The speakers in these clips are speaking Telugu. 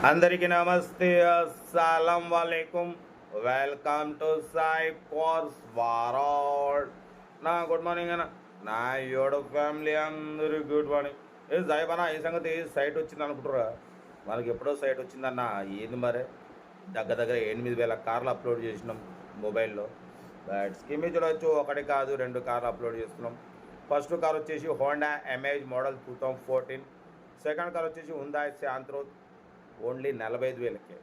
అందరికీ నమస్తే, అస్సలం వాలేకుమ్. వెల్కమ్ టు సాయి కోర్స్ వారాడ్. నా గుడ్ మార్నింగ్ అన్న, నా యూట్యూబ్ ఫ్యామిలీ అందరూ గుడ్ మార్నింగ్. ఏ సాయిబనా, ఈ సంగతి సైట్ వచ్చింది అనుకుంటారా? మనకి ఎప్పుడో సైట్ వచ్చిందన్న. ఏంది మరి, దగ్గర 8,000 కార్లు అప్లోడ్ చేసినాం మొబైల్లో. బట్ స్కీమ్ చూడవచ్చు, ఒకటి కాదు 2 కార్లు అప్లోడ్ చేస్తున్నాం. ఫస్ట్ కార్ వచ్చేసి Honda amaze model 2014. Second car వచ్చేసి హుందాయ్ శాంత్రో ఓన్లీ 45,000కే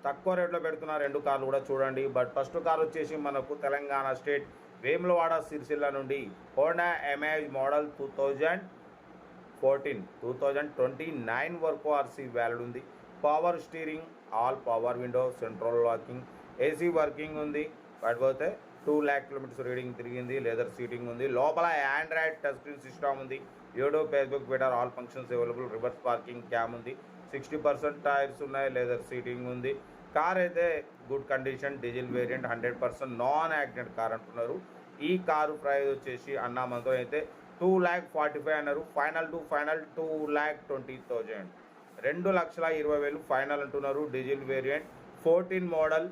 తక్కువ రేట్లో పెడుతున్న 2 కార్లు కూడా చూడండి. బట్ ఫస్ట్ కార్ వచ్చేసి మనకు తెలంగాణ స్టేట్ వేములవాడ సిరిసిల్ల నుండి హోండా అమేజ్ మోడల్ 2029 వరకు ఆర్సీ వ్యాలిడ్ ఉంది. Power steering, all power window, central locking, AC working ఉంది. కాకపోతే 2,00,000 కిలోమీటర్స్ రీడింగ్ తిరిగింది. లెదర్ సీటింగ్ ఉంది. లోపల ఆండ్రాయిడ్ టచ్ స్క్రీన్ సిస్టమ్ ఉంది. YouTube, Facebook, Twitter all functions available. Reverse parking cam ఉంది. 60% టైర్స్ ఉన్నాయి. లెదర్ సీటింగ్ ఉంది. కార్ అయితే good condition, diesel variant, 100% non accident car అంటున్నారు. ఈ కారు ప్రైస్ వచ్చేసి అన్న మనతో అయితే 2,45,000 అన్నారు. ఫైనల్ 2,20,000, 2,20,000 ఫైనల్ అంటున్నారు. డీజిల్ వేరియంట్, 14 మోడల్,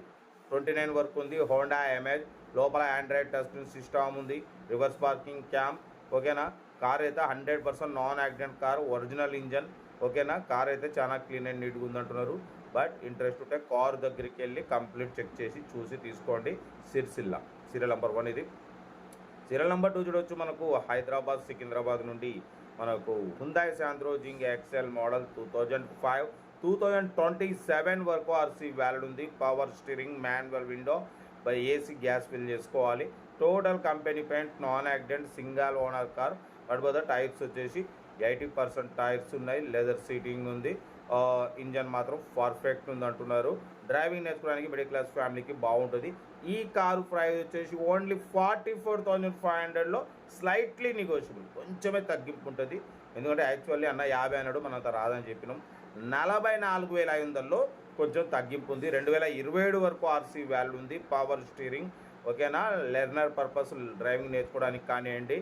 29 వరకు ఉంది. హోండా అమేజ్, లోపల ఆండ్రాయిడ్ టచ్ స్క్రీన్ సిస్టమ్ ఉంది. Reverse parking cam. ఓకేనా, కార్ అయితే 100% non accident car, original engine. ఓకేనా, కార్ అయితే చాలా క్లీన్ అండ్ నీట్గా ఉందంటున్నారు. బట్ ఇంట్రెస్ట్ ఉంటే కార్ దగ్గరికి వెళ్ళి కంప్లీట్ చెక్ చేసి చూసి తీసుకోండి. సిరిసిల్ల సీరియల్ నెంబర్ 1 ఇది. సీరియల్ నెంబర్ 2 చూడవచ్చు. మనకు హైదరాబాద్, సికింద్రాబాద్ నుండి మనకు హుందాయ్ శాంత్రో జింగ్ ఎక్సెల్ మోడల్ 2005, 2027 వరకు ఆర్సీ వ్యాలిడ్ ఉంది. పవర్ స్టీరింగ్, మాన్యువల్ విండో, బై ఏసీ, గ్యాస్ ఫిల్ చేసుకోవాలి. Total company paint, non accident, single owner car. కాకపోతే టైర్స్ వచ్చేసి 80% టైర్స్ ఉన్నాయి. లెదర్ సీటింగ్ ఉంది. ఇంజన్ మాత్రం పర్ఫెక్ట్ ఉంది అంటున్నారు. డ్రైవింగ్ నేర్చుకోవడానికి మిడిల్ క్లాస్ ఫ్యామిలీకి బాగుంటుంది. ఈ కారు ప్రైస్ వచ్చేసి ఓన్లీ 44,500లో స్లైట్లీ నెగోషియబుల్, కొంచెమే తగ్గింపు ఉంటుంది. ఎందుకంటే యాక్చువల్లీ అన్న 50 అన్నాడు, మనంత రాదని చెప్పినాం. 44,500లో కొంచెం తగ్గింపు ఉంది. 2027 వరకు ఆర్సీ వాల్యూ ఉంది. Power steering. ఓకేనా, లెర్నర్ పర్పస్ డ్రైవింగ్ నేర్చుకోవడానికి కానివ్వండి,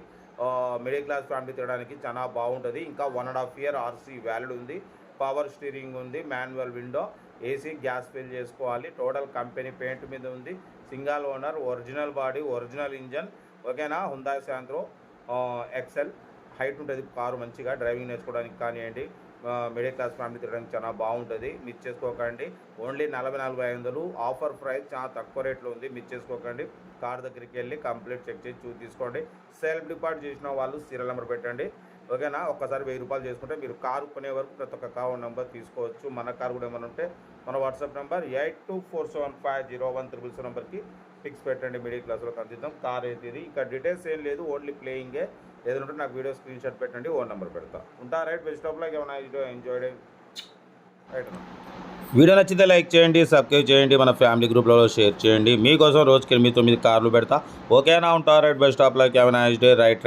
మిడిల్ క్లాస్ ఫ్యామిలీ తినడానికి చాలా బాగుంటుంది. ఇంకా 1.5 ఇయర్ ఆర్సీ వ్యాలిడ్ ఉంది. పవర్ స్టీరింగ్ ఉంది. Manual window, AC, gas fill చేసుకోవాలి. టోటల్ కంపెనీ పెయింట్ మీద ఉంది. Single owner, original body, original engine. ఓకేనా, హుందాయ్ శాంత్రో ఎక్సెల్. హైట్ ఉంటుంది కారు, మంచిగా డ్రైవింగ్ నేర్చుకోవడానికి కానివ్వండి, మిడిల్ క్లాస్ ఫ్యామిలీ తినడానికి చాలా బాగుంటుంది. మిస్ చేసుకోకండి. ఓన్లీ 44,500 ఆఫర్ ప్రైస్, చాలా తక్కువ రేట్లో ఉంది. మిస్ చేసుకోకండి. కార్ దగ్గరికి వెళ్ళి కంప్లీట్ చెక్ చేసి చూసి తీసుకోండి. సెల్ఫ్ డిపాజిట్ చేసిన వాళ్ళు సీరియల్ నెంబర్ పెట్టండి. ఓకేనా, ఒక్కసారి 1,000 రూపాయలు చేసుకుంటే మీరు కారు కొనే వరకు ప్రతి ఒక్క కార్ నెంబర్ తీసుకోవచ్చు. మన కారు కూడా ఏమైనా ఉంటే మన వాట్సాప్ నెంబర్ 8247501377 నెంబర్కి ఫిక్స్ పెట్టండి. మిడిల్ క్లాస్లో అందిద్దాం. కార్ అయితే ఇది. ఇక్కడ డీటెయిల్స్ ఏం లేదు, ఓన్లీ ప్లేయింగే. ఏదైనా ఉంటే నాకు వీడియో స్క్రీన్ షాట్ పెట్టండి, ఓన్ నెంబర్ పెడతా ఉంటా. Right, best of like. ఏమైనా ఎంజాయ్ రైట్. వీడియో నచ్చితే లైక్ చేయండి, సబ్స్క్రైబ్ చేయండి, మన ఫ్యామిలీ గ్రూప్లో షేర్ చేయండి. మీకోసం రోజుకి 8-9 కార్లు పెడతా. ఓకేనా, ఉంటా. Right, best of like. ఏమైనా రైట్.